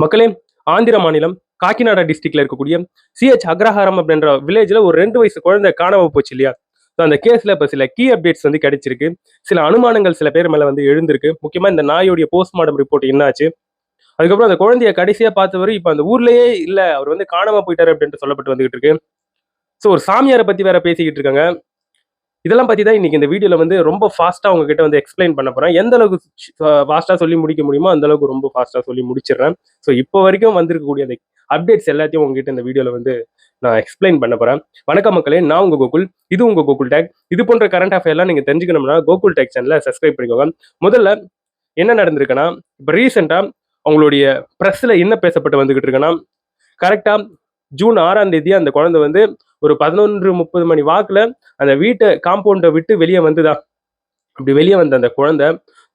மக்களே, ஆந்திர மாநிலம் காக்கிநாடா டிஸ்ட்ரிக்ட்ல இருக்கக்கூடிய சிஹெச் அக்ரஹாரம் அப்படின்ற வில்லேஜ்ல ஒரு 2 வயசு குழந்தை காணாம போச்சு இல்லையா? அந்த கேஸ்ல இப்ப சில கீ அப்டேட்ஸ் வந்து கிடைச்சிருக்கு. சில அனுமானங்கள் சில பேர் மேல வந்து எழுந்திருக்கு. முக்கியமா இந்த நாயோடைய போஸ்ட்மார்டம் ரிப்போர்ட் என்ன ஆச்சு? அதுக்கப்புறம் அந்த குழந்தைய கடைசியா பார்த்தவரு இப்ப அந்த ஊர்லயே இல்ல. அவர் வந்து காணாம போயிட்டாரு அப்படின்ட்டு சொல்லப்பட்டு வந்துகிட்டு இருக்கு. ஒரு சாமியார பத்தி வேற பேசிக்கிட்டு இருக்காங்க. இதெல்லாம் பத்தி தான் இன்னைக்கு இந்த வீடியோல வந்து ரொம்ப ஃபாஸ்ட்டா உங்ககிட்ட வந்து எக்ஸ்பிளைன் பண்ண போறேன். எந்த அளவுக்கு ஃபாஸ்ட்டா சொல்லி முடிக்க முடியுமோ, அந்த அளவுக்கு ரொம்ப ஃபாஸ்ட்டா சொல்லி முடிச்சிடுறேன். இப்போ வரைக்கும் வந்திருக்கக்கூடிய அந்த அப்டேட்ஸ் எல்லாத்தையும் உங்ககிட்ட இந்த வீடியோல வந்து நான் எக்ஸ்பிளைன் பண்ண போறேன். வணக்கம் மக்களே, நான் உங்க கோகுல். இது உங்க கோகுல் டேக். இது போன்ற கரண்ட் அஃபேர்லாம் நீங்க தெரிஞ்சுக்கணும்னா கோகுல் டேக் சேனலை சப்ஸ்கிரைப் பண்ணிக்கோங்க. முதல்ல என்ன நடந்திருக்குன்னா, இப்போ ரீசெண்டா அவங்களுடைய பிரஸ்ல என்ன பேசப்பட்டு வந்துகிட்டு இருக்குன்னா, கரெக்டா ஜூன் 6ஆம் தேதி அந்த குழந்தை வந்து ஒரு 11:30 மணி வாக்குல அந்த வீட்டை காம்பவுண்டை விட்டு வெளியே வந்துதா. அப்படி வெளியே வந்த அந்த குழந்தை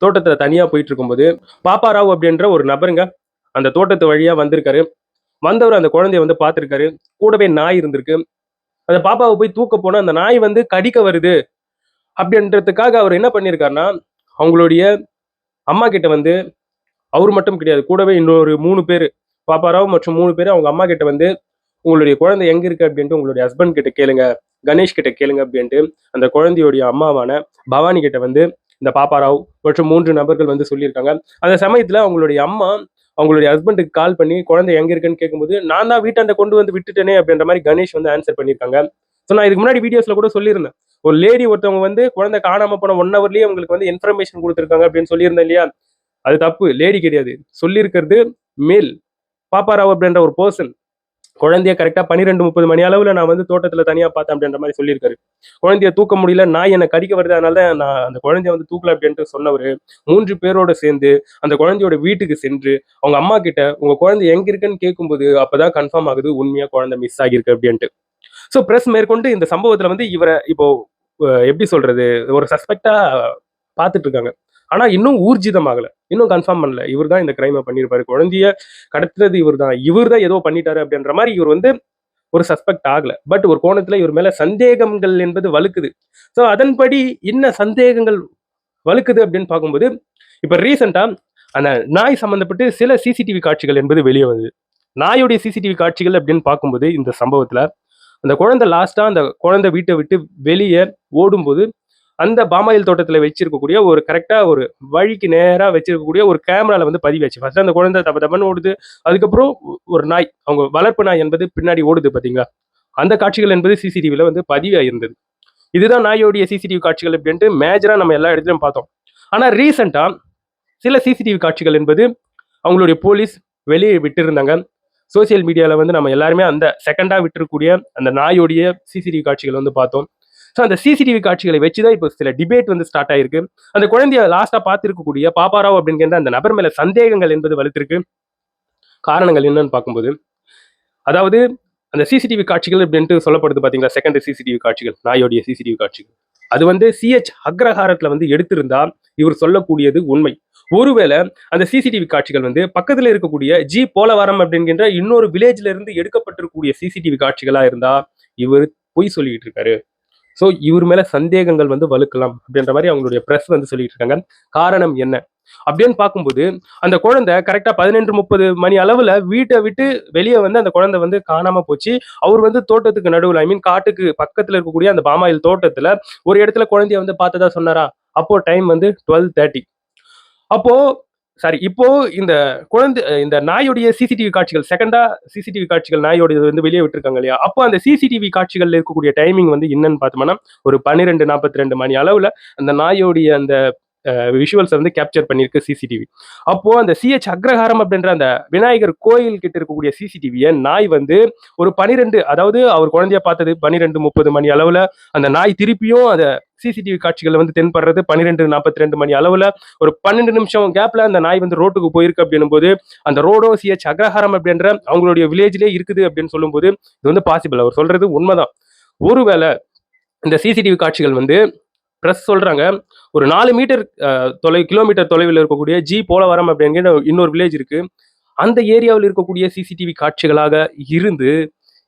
தோட்டத்துல தனியா போயிட்டு இருக்கும்போது பாப்பாராவ் அப்படின்ற ஒரு நபருங்க அந்த தோட்டத்து வழியா வந்திருக்காரு. வந்தவர் அந்த குழந்தைய வந்து பார்த்திருக்காரு. கூடவே நாய் இருந்திருக்கு. அந்த பாப்பாவை போய் தூக்க போனா அந்த நாய் வந்து கடிக்க வருது அப்படின்றதுக்காக அவர் என்ன பண்ணியிருக்காருன்னா, அவங்களுடைய அம்மா கிட்ட வந்து அவர் மட்டும் கிடையாது, கூடவே இன்னொரு 3 பேர், பாப்பாராவ் மற்றும் 3 பேர் அவங்க அம்மா கிட்ட வந்து உங்களுடைய குழந்தை எங்க இருக்கு அப்படின்ட்டு உங்களுடைய ஹஸ்பண்ட் கிட்ட கேளுங்க, கணேஷ் கிட்ட கேளுங்க அப்படின்ட்டு அந்த குழந்தையுடைய அம்மாவான பவானி கிட்ட வந்து இந்த பாப்பாராவ் மற்றும் 3 நபர்கள் வந்து சொல்லியிருக்காங்க. அந்த சமயத்துல அவங்களுடைய அம்மா அவங்களுடைய ஹஸ்பண்டுக்கு கால் பண்ணி குழந்தை எங்க இருக்குன்னு கேட்கும்போது, நான் தான் வீட்டாண்ட கொண்டு வந்து விட்டுட்டேனே அப்படின்ற மாதிரி கணேஷ் வந்து ஆன்சர் பண்ணியிருக்காங்க. நான் இதுக்கு முன்னாடி வீடியோஸ்ல கூட சொல்லியிருந்தேன். ஒரு லேடி ஒருத்தவங்க வந்து குழந்தை காணாம போன 1 ஹவர்லயே உங்களுக்கு வந்து இன்ஃபர்மேஷன் கொடுத்துருக்காங்க அப்படின்னு சொல்லியிருந்தேன் இல்லையா? அது தப்பு. லேடி கிடையாது, சொல்லியிருக்கிறது மேல். பாப்பாராவ் அப்படின்ற ஒரு பர்சன் குழந்தைய கரெக்டா 12:30 மணி அளவுல நான் வந்து தோட்டத்துல தனியா பார்த்தேன் அப்படின்ற மாதிரி சொல்லியிருக்காரு. குழந்தைய தூக்க முடியல, நாய் என்னை கடிக்க வருது, அதனால தான் நான் அந்த குழந்தைய வந்து தூக்கல அப்படின்ட்டு சொன்னவர் 3 பேரோட சேர்ந்து அந்த குழந்தையோட வீட்டுக்கு சென்று அவங்க அம்மா கிட்ட உங்க குழந்தை எங்க இருக்குன்னு கேட்கும்போது அப்பதான் கன்ஃபார்ம் ஆகுது உண்மையா குழந்தை மிஸ் ஆகியிருக்கு அப்படின்ட்டு. பிரஸ் மேற்கொண்டு இந்த சம்பவத்துல வந்து இவரை இப்போ எப்படி சொல்றது, ஒரு சஸ்பெக்டா பார்த்துட்டு இருக்காங்க. ஆனா இன்னும் ஊர்ஜிதமாகல, இன்னும் கன்ஃபார்ம் பண்ணல இவர் தான் இந்த கிரைமை பண்ணியிருப்பாரு, குழந்தைய கடத்துறது இவர் தான் ஏதோ பண்ணிட்டாரு அப்படின்ற மாதிரி இவர் வந்து ஒரு சஸ்பெக்ட் ஆகல. பட் ஒரு கோணத்துல இவர் மேல சந்தேகங்கள் என்பது வலுக்குது. அதன்படி என்ன சந்தேகங்கள் வலுக்குது அப்படின்னு பார்க்கும்போது, இப்ப ரீசெண்டா அந்த நாய் சம்பந்தப்பட்டு சில சிசிடிவி காட்சிகள் என்பது வெளியே வருது. நாயுடைய சிசிடிவி காட்சிகள் அப்படின்னு பார்க்கும்போது இந்த சம்பவத்துல அந்த குழந்தை லாஸ்டா அந்த குழந்தை வீட்டை விட்டு வெளியே ஓடும்போது அந்த பாமாயில் தோட்டத்துல வச்சிருக்கக்கூடிய ஒரு கரெக்டா ஒரு வழிக்கு நேரா வச்சிருக்கக்கூடிய ஒரு கேமரால வந்து பதிவாச்சு. ஃபர்ஸ்ட் அந்த குழந்தை தப்ப தப்பன்னு ஓடுது. அதுக்கப்புறம் ஒரு நாய், அவங்க வளர்ப்பு நாய் என்பது பின்னாடி ஓடுது பாத்தீங்களா? அந்த காட்சிகள் என்பது சிசிடிவில வந்து பதிவாயிருந்தது. இதுதான் நாயோடைய சிசிடிவி காட்சிகள் அப்படின்ட்டு மேஜரா நம்ம எல்லா இடத்துலயும் பார்த்தோம். ஆனா ரீசெண்டா சில சிசிடிவி காட்சிகள் என்பது அவங்களுடைய போலீஸ் வெளியே விட்டு இருந்தாங்க. சோசியல் மீடியால வந்து நம்ம எல்லாருமே அந்த செகண்டா விட்டுருக்கூடிய அந்த நாயோடைய சிசிடிவி காட்சிகள் வந்து பார்த்தோம். அந்த சிசிடிவி காட்சிகளை வச்சுதான் இப்போ சில டிபேட் வந்து ஸ்டார்ட் ஆயிருக்கு. அந்த குழந்தைய லாஸ்டா பார்த்திருக்கக்கூடிய பாப்பாராவ் அப்படிங்கிற அந்த நபர் மேல சந்தேகங்கள் என்பது வலுத்திருக்கு. காரணங்கள் என்னன்னு பார்க்கும்போது, அதாவது அந்த சிசிடிவி காட்சிகள் அப்படின்ட்டு சொல்லப்படுது பாத்தீங்களா, செகண்ட் சிசிடிவி காட்சிகள், நாயோடைய சிசிடிவி காட்சிகள், அது வந்து சிஹெச் அக்ரஹாரத்துல வந்து எடுத்திருந்தா இவர் சொல்லக்கூடியது உண்மை. ஒருவேளை அந்த சிசிடிவி காட்சிகள் வந்து பக்கத்துல இருக்கக்கூடிய ஜி போலவரம் அப்படிங்கிற இன்னொரு வில்லேஜ்ல இருந்து எடுக்கப்பட்டிருக்கக்கூடிய சிசிடிவி காட்சிகளா இருந்தா இவர் பொய் சொல்லிட்டு இருக்காரு. இவர் மேல சந்தேகங்கள் வந்து வலுக்கலாம் அப்படின்ற மாதிரி அவங்களுடைய பிரஸ் வந்து சொல்லிட்டு இருக்காங்க. காரணம் என்ன அப்படின்னு பார்க்கும்போது, அந்த குழந்தை கரெக்டா 11:30 மணி அளவுல வீட்டை விட்டு வெளியே வந்து அந்த குழந்தை வந்து காணாம போச்சு. அவர் வந்து தோட்டத்துக்கு நடுவில், ஐ மீன் காட்டுக்கு பக்கத்துல இருக்கக்கூடிய அந்த பாமாயில் தோட்டத்துல ஒரு இடத்துல குழந்தைய வந்து பார்த்ததா சொன்னாரா? அப்போ டைம் வந்து 12:30. அப்போ இப்போ இந்த குழந்தை இந்த நாயுடைய சிசிடிவி காட்சிகள் செகண்டா சிசிடிவி காட்சிகள் நாயோட வந்து வெளியே விட்டுருக்காங்க இல்லையா? அப்போ அந்த சிசிடிவி காட்சிகள்ல இருக்கக்கூடிய டைமிங் வந்து என்னன்னு பார்த்தோம்னா ஒரு 12:42 மணி அளவுல அந்த நாயோடைய அந்த விஷுவல்ஸ் வந்து கேப்சர் பண்ணியிருக்கு சிசிடிவி. அப்போ அந்த சிஹெச் அக்ரஹாரம் அப்படின்ற அந்த விநாயகர் கோயில் கிட்ட இருக்கக்கூடிய சிசிடிவியை நாய் வந்து ஒரு 12, அதாவது அவர் குழந்தைய பார்த்தது 12:30 மணி அளவுல, அந்த நாய் திருப்பியும் அந்த சிசிடிவி காட்சிகள் வந்து தென்படுறது 12:42 மணி அளவுல, ஒரு 12 நிமிஷம் கேப்ல அந்த நாய் வந்து ரோட்டுக்கு போயிருக்கு அப்படின்னும் போது அந்த ரோடும் சிஹெச் அக்ரஹாரம் அப்படின்ற அவங்களுடைய வில்லேஜ்லேயே இருக்குது அப்படின்னு சொல்லும்போது இது வந்து பாசிபிள். அவர் சொல்றது உண்மைதான். ஒருவேளை இந்த சிசிடிவி காட்சிகள் வந்து பிரஸ் சொல்றாங்க ஒரு 4 மீட்டர் கிலோமீட்டர் தொலைவில் இருக்கக்கூடிய ஜி போலவரம் அப்படிங்கிற இன்னொரு வில்லேஜ் இருக்கு, அந்த ஏரியாவில் இருக்கக்கூடிய சிசிடிவி காட்சிகளாக இருந்து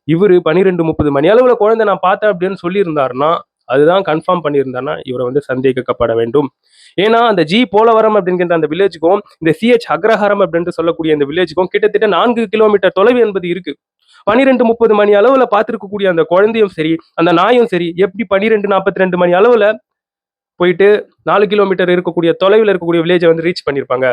இவரு 12:30 மணி அளவுல குழந்தை நான் பார்த்தேன் அப்படின்னு சொல்லி இருந்தாருன்னா அதுதான் கன்ஃபார்ம் பண்ணியிருந்தானா இவரை வந்து சந்தேகிக்கப்பட வேண்டும். ஏன்னா அந்த ஜி போலவரம் அப்படிங்கிற அந்த வில்லேஜுக்கும் இந்த சிஹெச் அக்ரஹாரம் அப்படின்ட்டு சொல்லக்கூடிய இந்த வில்லேஜுக்கும் கிட்டத்தட்ட 4 கிலோமீட்டர் தொலைவு என்பது இருக்கு. 12:30 மணி அளவுல பார்த்திருக்கக்கூடிய அந்த குழந்தையும் சரி, அந்த நாயும் சரி, எப்படி 12:42 மணி அளவுல போயிட்டு 4 கிலோமீட்டர் இருக்கக்கூடிய தொலைவில் இருக்கக்கூடிய வில்லேஜை வந்து ரீச் பண்ணியிருப்பாங்க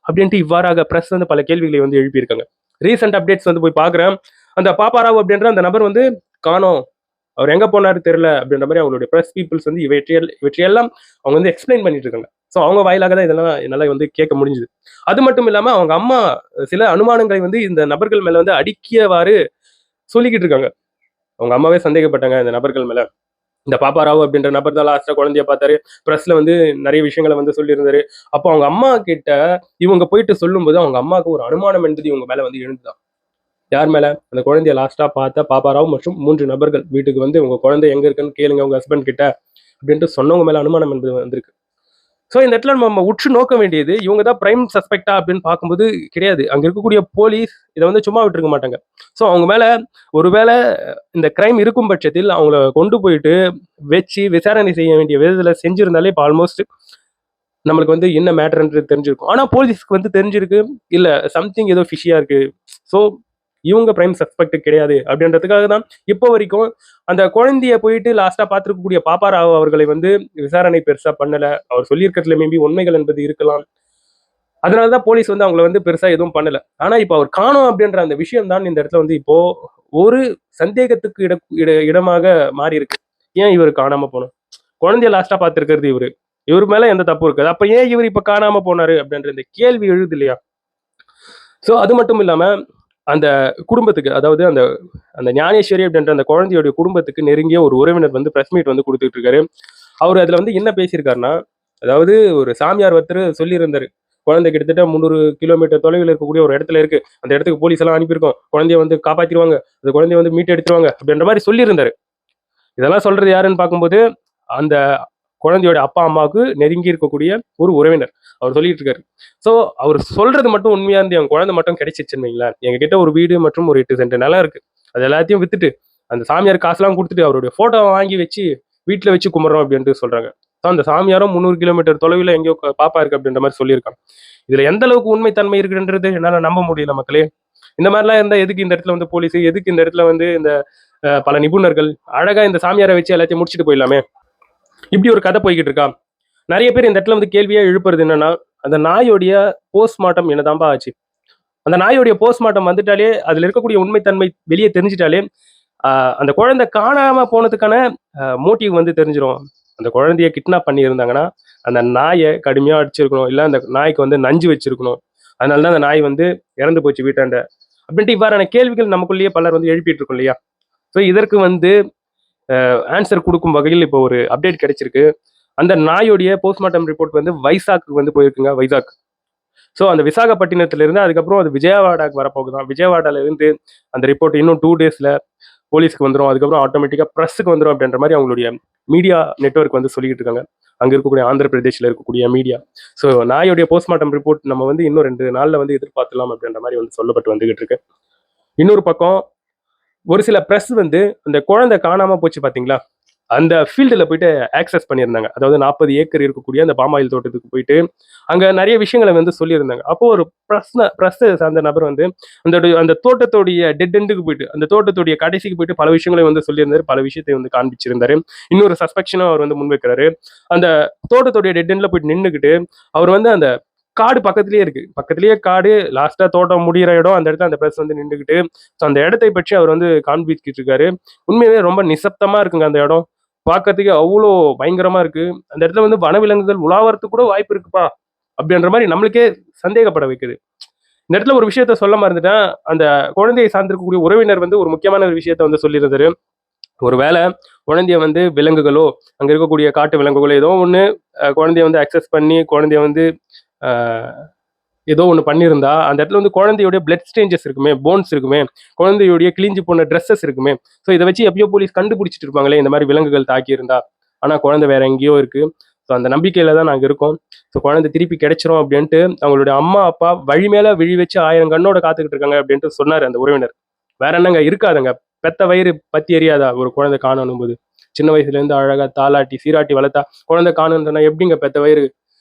அப்படின்ட்டு இவ்வாறாக பிரஸ் வந்து பல கேள்விகளை வந்து எழுப்பியிருக்காங்க. ரீசெண்ட் அப்டேட்ஸ் வந்து போய் பார்க்குறேன். அந்த பாப்பாராவ் அப்படின்ற அந்த நபர் வந்து காணோம், அவர் எங்க போனாரு தெரியல அப்படின்ற மாதிரி அவங்களுடைய பிரஸ் பீப்புள்ஸ் வந்து இவற்றையெல்லாம் அவங்க வந்து எக்ஸ்பிளைன் பண்ணிட்டு இருக்காங்க. ஸோ அவங்க வாயிலாக தான் இதெல்லாம் என்னால் வந்து கேட்க முடிஞ்சுது. அது மட்டும் இல்லாம அவங்க அம்மா சில அனுமானங்களை வந்து இந்த நபர்கள் மேல வந்து அடிக்கியவாறு சொல்லிக்கிட்டு இருக்காங்க. அவங்க அம்மாவே சந்தேகப்பட்டாங்க இந்த நபர்கள் மேல. இந்த பாப்பாராவ் அப்படின்ற நபர் தான் லாஸ்டா குழந்தைய பார்த்தாரு. பிரஸ்ல வந்து நிறைய விஷயங்களை வந்து சொல்லியிருந்தாரு. அப்போ அவங்க அம்மா கிட்ட இவங்க போயிட்டு சொல்லும்போது அவங்க அம்மாவுக்கு ஒரு அனுமானம் என்பது இவங்க மேல வந்து எழுந்துதான். யார் மேல? அந்த குழந்தைய லாஸ்டா பார்த்த பாப்பாராவ் மற்றும் 3 நபர்கள் வீட்டுக்கு வந்து உங்க குழந்தை எங்க இருக்குன்னு கேளுங்க உங்க ஹஸ்பண்ட் கிட்ட அப்படின்ட்டு சொன்னவங்க மேல அனுமானம் என்பது வந்திருக்கு. ஸோ இந்த இடத்துல நம்ம உற்று நோக்க வேண்டியது இவங்க தான் பிரைம் சஸ்பெக்டா அப்படின்னு பார்க்கும்போது கிடையாது. அங்க இருக்கக்கூடிய போலீஸ் இதை வந்து சும்மா விட்டுருக்க மாட்டாங்க. ஸோ அவங்க மேல ஒருவேளை இந்த கிரைம் இருக்கும் பட்சத்தில் அவங்கள கொண்டு போயிட்டு வச்சு விசாரணை செய்ய வேண்டிய விதத்துல செஞ்சிருந்தாலே இப்போ ஆல்மோஸ்ட் நம்மளுக்கு வந்து என்ன மேட்டர்ன்றது தெரிஞ்சிருக்கும். ஆனா போலீஸ்க்கு வந்து தெரிஞ்சிருக்கு இல்ல சம்திங் ஏதோ ஃபிஷியா இருக்கு. ஸோ இவங்க பிரைம் சஸ்பெக்ட் கிடையாது அப்படின்றதுக்காக தான் இப்போ வரைக்கும் அந்த குழந்தைய போயிட்டு லாஸ்டா பார்த்துருக்கக்கூடிய பாப்பாராவ் அவர்களை வந்து விசாரணை பெருசா பண்ணல. அவர் சொல்லியிருக்கிறதுல மேபி உண்மைகள் என்பது இருக்கலாம். அதனாலதான் போலீஸ் வந்து அவங்கள வந்து பெருசா எதுவும் பண்ணல. ஆனா இப்போ அவர் காணோம் அப்படின்ற அந்த விஷயம் தான் இந்த இடத்துல வந்து இப்போ ஒரு சந்தேகத்துக்கு இடமாக மாறி இருக்கு. ஏன் இவர் காணாம போனோம்? குழந்தைய லாஸ்டா பார்த்திருக்கிறது இவரு. இவர் மேல எந்த தப்பு இருக்காது. அப்ப ஏன் இவர் இப்ப காணாம போனாரு அப்படின்ற இந்த கேள்வி எழுது இல்லையா? சோ அது மட்டும் இல்லாம அந்த குடும்பத்துக்கு, அதாவது அந்த அந்த ஞானேஸ்வரி அப்படின்ற அந்த குழந்தையோட குடும்பத்துக்கு நெருங்கிய ஒரு உறவினர் வந்து பிரஸ் மீட் வந்து கொடுத்துட்டு இருக்காரு. அவர் அதுல வந்து என்ன பேசியிருக்காருன்னா, அதாவது ஒரு சாமியார் ஒருத்தர் சொல்லியிருந்தாரு. குழந்தை கிட்டத்தட்ட 300 கிலோமீட்டர் தொலைவில் இருக்கக்கூடிய ஒரு இடத்துல இருக்கு. அந்த இடத்துக்கு போலீஸ் எல்லாம் அனுப்பியிருக்கோம். குழந்தைய வந்து காப்பாத்திடுவாங்க. அந்த குழந்தைய வந்து மீட்டு எடுத்துருவாங்க அப்படின்ற மாதிரி சொல்லியிருந்தாரு. இதெல்லாம் சொல்றது யாருன்னு பார்க்கும்போது அந்த குழந்தையோட அப்பா அம்மாவுக்கு நெருங்கி இருக்கக்கூடிய ஒரு உறவினர். அவர் சொல்லிட்டு இருக்காரு. ஸோ அவர் சொல்றது மட்டும் உண்மையா இருந்து என் குழந்தை மட்டும் கிடைச்சிச்சுன்னு வைங்களேன், எங்ககிட்ட ஒரு வீடு மற்றும் ஒரு 8 சென்ட் நிலம் இருக்கு. அது எல்லாத்தையும் வித்துட்டு அந்த சாமியார் காசுலாம் கொடுத்துட்டு அவருடைய போட்டோவை வாங்கி வச்சு வீட்டில் வச்சு கும்பிட்றோம் அப்படின்ட்டு சொல்றாங்க. ஸோ அந்த சாமியாரும் 300 கிலோமீட்டர் தொலைவில் எங்கேயோ பாப்பா இருக்கு அப்படின்ற மாதிரி சொல்லியிருக்காங்க. இதுல எந்த அளவுக்கு உண்மைத்தன்மை இருக்குன்றது என்னால நம்ப முடியல மக்களே. இந்த மாதிரிலாம் இருந்தா எதுக்கு இந்த இடத்துல வந்து போலீஸ், எதுக்கு இந்த இடத்துல வந்து இந்த பல நிபுணர்கள் அழகா இந்த சாமியாரை வச்சு எல்லாத்தையும் முடிச்சுட்டு போயிடலாமே. இப்படி ஒரு கதை போய்கிட்டு இருக்கா. நிறைய பேர் இந்த இடத்துல வந்து கேள்வியா எழுப்புறது என்னன்னா, அந்த நாயோடைய போஸ்ட்மார்ட்டம் என்னதான்பா ஆச்சு? அந்த நாயோடைய போஸ்ட்மார்ட்டம் வந்துட்டாலே அதுல இருக்கக்கூடிய உண்மைத்தன்மை வெளியே தெரிஞ்சிட்டாலே அந்த குழந்தை காணாம போனதுக்கான மோட்டிவ் வந்து தெரிஞ்சிடும். அந்த குழந்தைய கிட்னாப் பண்ணி இருந்தாங்கன்னா அந்த நாயை கடுமையா அடிச்சிருக்கணும், இல்ல அந்த நாய்க்கு வந்து நஞ்சு வச்சிருக்கணும். அதனாலதான் அந்த நாய் வந்து இறந்து போச்சு வீட்டாண்ட அப்படின்ட்டு இவ்வாறான கேள்விகள் நமக்குள்ளேயே பலர் வந்து எழுப்பிட்டு இருக்கோம் இல்லையா? ஸோ இதற்கு வந்து ஆன்சர் கொடுக்கும் வகையில் இப்போ ஒரு அப்டேட் கிடைச்சிருக்கு. அந்த நாயோடைய போஸ்ட்மார்ட்டம் ரிப்போர்ட் வந்து வைசாக்கு வந்து போயிருக்குங்க, வைசாக். ஸோ அந்த விசாகப்பட்டினத்துல இருந்து அதுக்கப்புறம் அது விஜயவாடாக்கு வரப்போகுதான். விஜயவாடால இருந்து அந்த ரிப்போர்ட் இன்னும் 2 டேஸ்ல போலீஸ்க்கு வந்துடும். அதுக்கப்புறம் ஆட்டோமேட்டிக்கா ப்ரெஸ்ஸுக்கு வந்துடும் அப்படின்ற மாதிரி அவங்களுடைய மீடியா நெட்வொர்க் வந்து சொல்லிட்டு இருக்காங்க. அங்க இருக்கக்கூடிய ஆந்திர பிரதேஷ்ல இருக்கக்கூடிய மீடியா. ஸோ நாயோடைய போஸ்ட்மார்ட்டம் ரிப்போர்ட் நம்ம வந்து இன்னும் 2 நாள்ல வந்து எதிர்பார்க்கலாம் அப்படின்ற மாதிரி வந்து சொல்லப்பட்டு வந்துகிட்டு இருக்கு. இன்னொரு பக்கம் ஒரு சில பிரஸ் வந்து அந்த குழந்தை காணாம போச்சு பாத்தீங்களா, அந்த ஃபீல்டுல போயிட்டு ஆக்சஸ் பண்ணியிருந்தாங்க. அதாவது 40 ஏக்கர் இருக்கக்கூடிய அந்த பாமாயில் தோட்டத்துக்கு போயிட்டு அங்க நிறைய விஷயங்களை வந்து சொல்லியிருந்தாங்க. அப்போ ஒரு பிரஸ் சார்ந்த நபர் வந்து அந்த தோட்டத்துடைய டெட் எண்டுக்கு போயிட்டு அந்த தோட்டத்துடைய கடைசிக்கு போயிட்டு பல விஷயங்களை வந்து சொல்லியிருந்தாரு. பல விஷயத்தை வந்து காண்பிச்சிருந்தாரு. இன்னொரு சஸ்பெக்ஷனும் அவர் வந்து முன்வைக்கிறாரு. அந்த தோட்டத்துடைய டெட் எண்ட்ல போயிட்டு நின்றுக்கிட்டு அவர் வந்து அந்த காடு பக்கத்திலேயே இருக்கு, பக்கத்திலேயே காடு, லாஸ்டா தோட்டம் முடிகிற இடம், அந்த இடத்துல அந்த பிரஸ் வந்து நின்றுக்கிட்டு அந்த இடத்தை பற்றி அவர் வந்து காண்பிச்சுட்டு இருக்காரு. உண்மையாவே ரொம்ப நிசப்தமா இருக்குங்க அந்த இடம். பார்க்கறதுக்கு அவ்வளோ பயங்கரமா இருக்கு. அந்த இடத்துல வந்து வனவிலங்குகள் உலாவறதுக்கு கூட வாய்ப்பு இருக்குப்பா அப்படின்ற மாதிரி நம்மளுக்கே சந்தேகப்பட வைக்குது. இந்த இடத்துல ஒரு விஷயத்த சொல்ல மறந்துட்டேன். அந்த குழந்தையை சார்ந்திருக்கக்கூடிய உறவினர் வந்து ஒரு முக்கியமான ஒரு விஷயத்த வந்து சொல்லியிருந்தாரு. ஒருவேளை குழந்தைய வந்து விலங்குகளோ, அங்க இருக்கக்கூடிய காட்டு விலங்குகளோ ஏதோ ஒண்ணு குழந்தைய வந்து அக்சஸ் பண்ணி குழந்தைய வந்து ஏதோ ஒன்று பண்ணியிருந்தா அந்த இடத்துல வந்து குழந்தையுடைய பிளட் ஸ்டேஞ்சஸ் இருக்குமே, போன்ஸ் இருக்குமே, குழந்தையுடைய கிழிஞ்சு போன ட்ரெஸ்ஸஸ் இருக்குமே. ஸோ இதை வச்சு எப்பயோ போலீஸ் கண்டுபிடிச்சிட்டு இருப்பாங்களே இந்த மாதிரி விலங்குகள் தாக்கி இருந்தா. ஆனால் குழந்தை வேற எங்கேயோ இருக்கு. ஸோ அந்த நம்பிக்கையில தான் நாங்கள் இருக்கோம். ஸோ குழந்தை திருப்பி கிடைச்சிரும் அப்படின்ட்டு அவங்களுடைய அம்மா அப்பா வழி மேல விழி வச்சு 1000 கண்ணோட காத்துக்கிட்டு இருக்காங்க அப்படின்ட்டு சொன்னார் அந்த உறவினர். வேற என்னங்க இருக்காதுங்க, பெத்த வயிறு பத்தி எரியாதா ஒரு குழந்தை காணணும் போது. சின்ன வயசுலேருந்து அழகாக தாளாட்டி சீராட்டி வளர்த்தா குழந்தை காணுன்னு சொன்னால் எப்படிங்க பெத்த வயிறு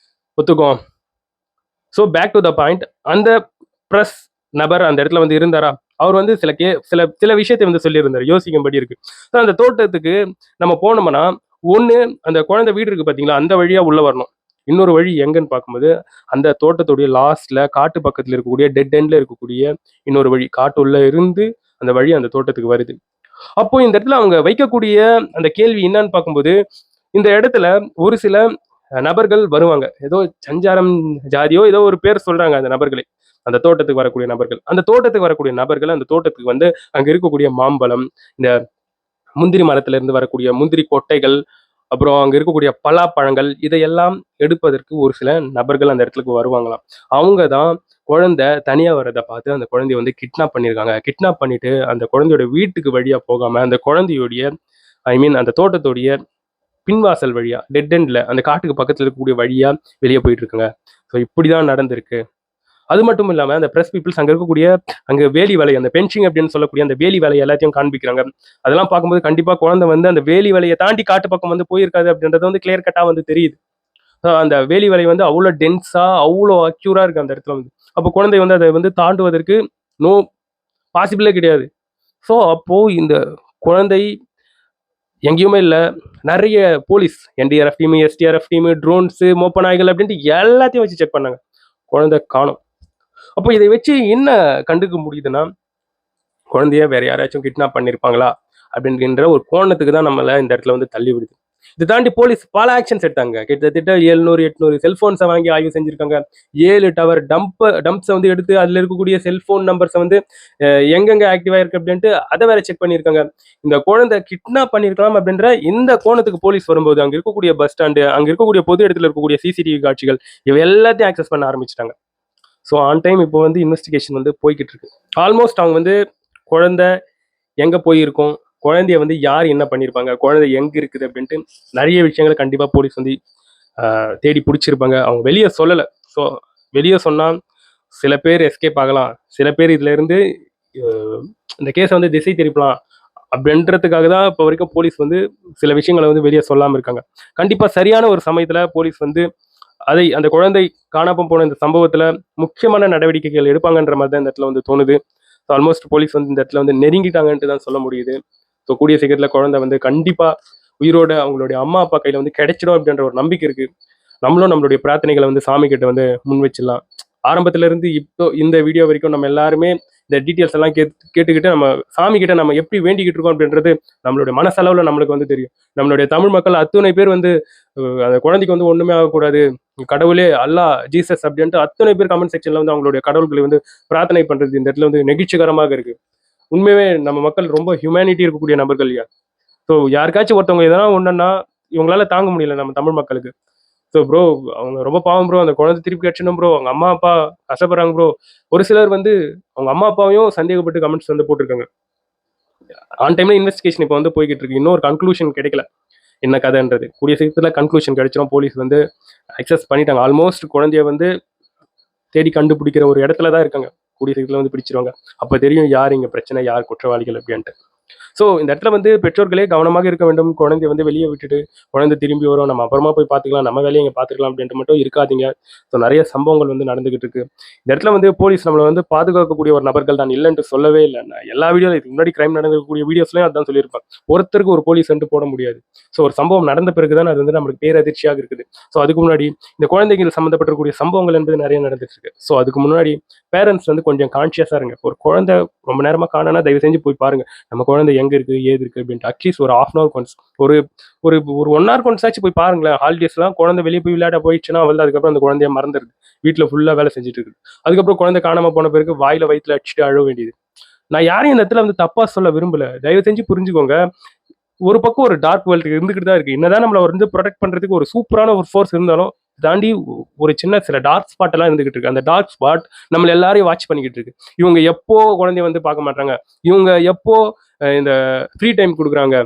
ஒத்துக்கும்? So back to the point, அந்த ப்ரெஸ் நபர் அந்த இடத்துல வந்து இருந்தாரா? அவர் வந்து சில விஷயத்தை வந்து சொல்லியிருந்தார், யோசிக்கும்படி இருக்கு. ஸோ அந்த தோட்டத்துக்கு நம்ம போனோம்னா, ஒன்று அந்த குழந்தை வீடு இருக்கு பார்த்தீங்களா, அந்த வழியாக உள்ள வரணும். இன்னொரு வழி எங்கன்னு பார்க்கும்போது, அந்த தோட்டத்துடைய லாஸ்ட்ல காட்டு பக்கத்தில் இருக்கக்கூடிய டெட் எண்ட்ல இருக்கக்கூடிய இன்னொரு வழி, காட்டுள்ள இருந்து அந்த வழி அந்த தோட்டத்துக்கு வருது. அப்போ இந்த இடத்துல அவங்க வைக்கக்கூடிய அந்த கேள்வி என்னன்னு பார்க்கும்போது, இந்த இடத்துல ஒரு சில நபர்கள் வருவாங்க. ஏதோ சஞ்சாரம் ஜாதியோ ஏதோ ஒரு பேர் சொல்றாங்க அந்த நபர்களை. அந்த தோட்டத்துக்கு வரக்கூடிய நபர்கள். அந்த தோட்டத்துக்கு வரக்கூடிய நபர்கள் அந்த தோட்டத்துக்கு வந்து அங்க இருக்கக்கூடிய மாம்பழம், இந்த முந்திரி மரத்துல இருந்து வரக்கூடிய முந்திரி கொட்டைகள், அப்புறம் அங்க இருக்கக்கூடிய பலாப்பழங்கள் இதையெல்லாம் எடுப்பதற்கு ஒரு சில நபர்கள் அந்த இடத்துக்கு வருவாங்களாம். அவங்க தான் குழந்தை தனியா வர்றத பார்த்து அந்த குழந்தைய வந்து கிட்னாப் பண்ணியிருக்காங்க. கிட்னாப் பண்ணிட்டு அந்த குழந்தையோட வீட்டுக்கு வழியா போகாம, அந்த குழந்தையுடைய ஐ மீன் அந்த தோட்டத்துடைய பின்வாசல் வழியா டெட் எண்ட்ல அந்த காட்டுக்கு பக்கத்துல இருக்கக்கூடிய வழியா வெளியே போயிட்டு இருக்குங்க. ஸோ இப்படிதான் நடந்திருக்கு. அது மட்டும் இல்லாம அந்த பிரஸ் பீப்புள்ஸ் அங்க இருக்கக்கூடிய அங்க வேலி வலை, அந்த பென்சிங் அப்படின்னு சொல்லக்கூடிய அந்த வேலி வலை எல்லாத்தையும் காண்பிக்கிறாங்க. அதெல்லாம் பார்க்கும்போது கண்டிப்பா குழந்தை வந்து அந்த வேலி வலையை தாண்டி காட்டு பக்கம் வந்து போயிருக்காது அப்படின்றது வந்து கிளியர் கட்டா வந்து தெரியுது. அந்த வேலி வலை வந்து அவ்வளோ டென்ஸா அவ்வளோ அக்யூரா இருக்கு அந்த இடத்துல வந்து. அப்போ குழந்தை வந்து அதை வந்து தாண்டுவதற்கு நோ பாசிபிளே கிடையாது. ஸோ அப்போ இந்த குழந்தை எங்கேயுமே இல்லை. நிறைய police NDRF team, SDRF team, drones, மோப்ப நாய்கள் அப்படின்ட்டு எல்லாத்தையும் வச்சு செக் பண்ணாங்க. குழந்தை காணோம். அப்போ இதை வச்சு என்ன கண்டுக்க முடியுதுன்னா, குழந்தைய வேற யாராச்சும் கிட்னாப் பண்ணியிருப்பாங்களா? அப்படின்ற ஒரு கோணத்துக்கு தான் நம்மள இந்த இடத்துல வந்து தள்ளி விடுது. இதை தாண்டி போலீஸ் பல ஆக்ஷன்ஸ் எடுத்தாங்க. கிட்டத்தட்ட 700, 800 செல்போன்ஸை வாங்கி ஆய்வு செஞ்சிருக்காங்க. 7 டவர் டம்ப்ஸை வந்து எடுத்து அதில் இருக்கக்கூடிய செல்போன் நம்பர்ஸை வந்து எங்கெங்க ஆக்டிவா இருக்கு அப்படின்ட்டு அதை வேற செக் பண்ணியிருக்காங்க. இந்த குழந்தை கிட்னாப் பண்ணியிருக்கலாம் அப்படின்ற இந்த கோணத்துக்கு போலீஸ் வரும்போது, அங்க இருக்கக்கூடிய பஸ் ஸ்டாண்டு, அங்க இருக்கக்கூடிய பொது இடத்துல இருக்கக்கூடிய சிசிடிவி காட்சிகள் இவை எல்லாத்தையும் ஆக்சஸ் பண்ண ஆரம்பிச்சிட்டாங்க. ஸோ ஆன் டைம் இப்போ வந்து இன்வெஸ்டிகேஷன் வந்து போய்கிட்டு இருக்கு. ஆல்மோஸ்ட் அவங்க வந்து குழந்தை எங்க போயிருக்கும், குழந்தைய வந்து யார் என்ன பண்ணியிருப்பாங்க, குழந்தை எங்க இருக்குது அப்படின்ட்டு நிறைய விஷயங்களை கண்டிப்பா போலீஸ் வந்து தேடி பிடிச்சிருப்பாங்க. அவங்க வெளியே சொல்லலை. ஸோ வெளியே சொன்னா சில பேர் எஸ்கேப் ஆகலாம், சில பேர் இதுல இருந்து இந்த கேஸை வந்து திசை திருப்பலாம் அப்படின்றதுக்காக தான் இப்போ வரைக்கும் போலீஸ் வந்து சில விஷயங்களை வந்து வெளியே சொல்லாமல் இருக்காங்க. கண்டிப்பா சரியான ஒரு சமயத்துல போலீஸ் வந்து அந்த குழந்தை காணாம போன இந்த சம்பவத்துல முக்கியமான நடவடிக்கைகள் எடுப்பாங்கன்ற மாதிரி தான் இந்த இடத்துல வந்து தோணுது. ஆல்மோஸ்ட் போலீஸ் வந்து இந்த இடத்துல வந்து நெருங்கிட்டாங்கன்ட்டு தான் சொல்ல முடியுது. ஸோ கூடிய சீக்கிரத்துல குழந்தை வந்து கண்டிப்பா உயிரோட அவங்களுடைய அம்மா அப்பா கையில வந்து கிடைச்சிடும் அப்படின்ற ஒரு நம்பிக்கை இருக்கு. நம்மளும் நம்மளுடைய பிரார்த்தனைகளை வந்து சாமி கிட்ட வந்து முன் வச்சிடலாம். ஆரம்பத்துல இருந்து இப்போ இந்த வீடியோ வரைக்கும் நம்ம எல்லாருமே இந்த டீட்டெயில்ஸ் எல்லாம் கேட்டுக்கிட்டு நம்ம சாமி கிட்ட நம்ம எப்படி வேண்டிக்கிட்டு இருக்கோம் அப்படின்றது நம்மளுடைய மனசளவுல நம்மளுக்கு வந்து தெரியும். நம்மளுடைய தமிழ் மக்கள் அத்துணை பேர் வந்து அந்த குழந்தைக்கு வந்து ஒண்ணுமே ஆகக்கூடாது, கடவுளே அல்லாஹ் ஜீசஸ் அப்படின்ட்டு அத்தனை பேர் கமெண்ட் செக்ஷன்ல வந்து அவங்களுடைய கடவுள்களை வந்து பிரார்த்தனை பண்றது இந்த இடத்துல வந்து நெகிழ்ச்சிகரமாக இருக்கு. உண்மையாவே நம்ம மக்கள் ரொம்ப ஹியூமனிட்டி இருக்கக்கூடிய நபர்கள் இல்லையா? ஸோ யாருக்காச்சும் ஒருத்தவங்க எதனா ஒண்ணுன்னா இவங்களால தாங்க முடியல நம்ம தமிழ் மக்களுக்கு. ஸோ ப்ரோ அவங்க ரொம்ப பாவம் ப்ரோ, அந்த குழந்தை திருப்பி கிடைச்சணும் ப்ரோ, அவங்க அம்மா அப்பா கஷ்டப்படுறாங்க ப்ரோ. ஒரு சிலர் வந்து அவங்க அம்மா அப்பாவையும் சந்தேகப்பட்டு கமெண்ட்ஸ் வந்து போட்டிருக்காங்க. ஆன் டைம்ல இன்வெஸ்டிகேஷன் இப்போ வந்து போய்கிட்டு இருக்கு. இன்னும் ஒரு கன்க்ளூஷன் கிடைக்கல என்ன கதைன்றது. கூடிய சீக்கிரத்துல கன்க்ளூஷன் கிடைச்சிடும். போலீஸ் வந்து அக்சஸ் பண்ணிட்டாங்க. ஆல்மோஸ்ட் குழந்தைய வந்து தேடி கண்டுபிடிக்கிற ஒரு இடத்துல தான் இருக்காங்க. கூடிய சீக்கிரத்துல வந்து பிடிச்சிருவாங்க. அப்ப தெரியும் யார் இங்க பிரச்சனை, யார் குற்றவாளிகள் அப்படின்ட்டு. ஸோ இந்த இடத்துல வந்து பெற்றோர்களே கவனமாக இருக்க வேண்டும். குழந்தைய வந்து வெளியே விட்டுட்டு குழந்தை திரும்பி வரும், நம்ம அப்புறமா போய் பார்த்துக்கலாம், நம்ம வேலையை இங்கே பார்த்துக்கலாம் அப்படின்ட்டு மட்டும் இருக்காதீங்க. ஸோ நிறைய சம்பவங்கள் வந்து நடந்துகிட்டு இருக்கு. இந்த இடத்துல வந்து போலீஸ் நம்மளை வந்து பாதுகாக்கக்கூடிய ஒரு நபர்கள் தான், இல்லைன்ட்டு சொல்லவே இல்லை. நான் எல்லா வீடியோ இதுக்கு முன்னாடி கிரைம் நடக்கக்கூடிய வீடியோஸ்லையும் அதான் சொல்லியிருப்பேன். ஒருத்தருக்கு ஒரு போலீஸ் வந்து போட முடியாது. ஸோ ஒரு சம்பவம் நடந்த பிறகு தான் அது வந்து நம்மளுக்கு பேரதிர்ச்சியாக இருக்குது. ஸோ அதுக்கு முன்னாடி இந்த குழந்தைகள் சம்மந்தப்பட்டிருக்கக்கூடிய சம்பவங்கள் என்பது நிறைய நடந்துட்டு இருக்கு. ஸோ அதுக்கு முன்னாடி பேரண்ட்ஸ் வந்து கொஞ்சம் கான்ஷியஸாக இருங்க. ஒரு குழந்தை ரொம்ப நேரமாக காணனா தயவு செஞ்சு போய் பாருங்க, நம்ம குழந்தை எங்க இருக்கு ஏது இருக்கு அப்படின்ட்டு. அட்லீஸ்ட் ஒரு ஹாஃப் அன் ஹவர் ஒன்ஸ், ஒரு ஒரு ஒரு 1 hour ஒன்ஸ் ஆச்சு போய் பாருங்களேன். ஹாலிடேஸ்லாம் குழந்தை வெளியே போய் விளையாட போயிடுச்சுன்னா அவள் அதுக்கப்புறம் அந்த குழந்தைய மறந்துடுது, வீட்டில் ஃபுல்லாக வேலை செஞ்சுட்டு இருக்கு. அதுக்கப்புறம் குழந்தை காணாம போன பிறகு வாயில வயிற்றுல அடிச்சுட்டு அழ வேண்டியது. நான் யாரையும் இந்த இடத்துல வந்து தப்பா சொல்ல விரும்பல, தயவு செஞ்சு புரிஞ்சுக்கோங்க. ஒரு பக்கம் ஒரு டார்க் வேர்ல்டு இருந்துகிட்டு தான் இருக்கு. என்னதான் நம்மள வந்து ப்ரொடெக்ட் பண்றதுக்கு ஒரு சூப்பரான ஒரு ஃபோர்ஸ் இருந்தாலும் தாண்டி ஒரு சின்ன சில டார்க் ஸ்பாட் எல்லாம் இருந்துகிட்டு இருக்கு. அந்த டார்க் ஸ்பாட் நம்ம எல்லாரையும் வாட்ச் பண்ணிக்கிட்டு இருக்கு. இவங்க எப்போ குழந்தைய வந்து பார்க்க மாட்டாங்க, இவங்க எப்போ இந்த ஃப்ரீ டைம் கொடுக்குறாங்க,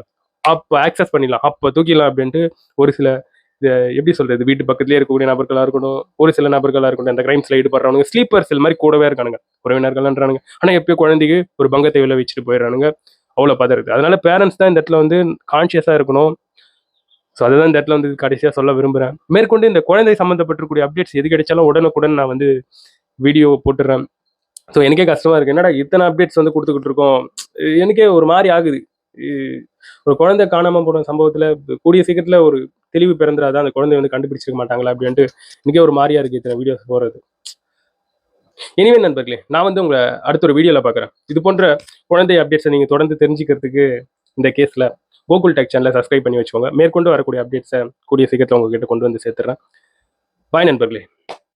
அப்போ ஆக்சஸ் பண்ணிடலாம், அப்போ தூக்கிடலாம் அப்படின்ட்டு ஒரு சில எப்படி சொல்றது, வீட்டு பக்கத்துலேயே இருக்கக்கூடிய நபர்களா இருக்கட்டும், ஒரு சில நபர்களா இருக்கட்டும், அந்த கிரைம்ஸ்ல ஈடுபடுறவங்க ஸ்லீப்பர் செல் மாதிரி கூடவே இருக்கானுங்க, உறவினர்கள்ன்றானுங்க. ஆனா எப்பயோ குழந்தைக்கு ஒரு பங்கத்தை விளைவிச்சுட்டு போயிடுறானுங்க. அவ்வளோ பதறுது. அதனால பேரண்ட்ஸ் தான் இந்த இடத்துல வந்து கான்ஷியஸாக இருக்கணும். ஸோ அதுதான் இந்த இடத்துல வந்து கடைசியாக சொல்ல விரும்புகிறேன். மேற்கொண்டு இந்த குழந்தை சம்மந்தப்பட்டிருக்கக்கூடிய அப்டேட்ஸ் எது கிடைச்சாலும் உடனுக்குடன் நான் வந்து வீடியோ போட்டுடுறேன். ஸோ எனக்கே கஷ்டமா இருக்கு. என்னடா இத்தனை அப்டேட்ஸ் வந்து கொடுத்துக்கிட்டு இருக்கோம். எனக்கே ஒரு மாதிரி ஆகுது. ஒரு குழந்தை காணாமல் போன சம்பவத்தில் கூடிய சீக்கிரத்தில் ஒரு தெளிவு பிறந்துடாதான் அந்த குழந்தை வந்து கண்டுபிடிச்சிருக்க மாட்டாங்களா அப்படின்ட்டு எனக்கே ஒரு மாதிரியா இருக்கு இத்தனை வீடியோஸ் போகிறது. இனிமே நண்பர்களே, நான் வந்து உங்களை அடுத்த ஒரு வீடியோவில் பார்க்குறேன். இது போன்ற குழந்தை அப்டேட்ஸை நீங்கள் தொடர்ந்து தெரிஞ்சுக்கிறதுக்கு இந்த கேஸில் கோகுல் டெக் சேனலை சப்ஸ்கிரைப் பண்ணி வச்சுக்கோங்க. மேற்கொண்டு வரக்கூடிய அப்டேட்ஸை கூடிய சீக்கிரத்தில் உங்ககிட்ட கொண்டு வந்து சேர்த்துறேன். பாய் நண்பர்களே.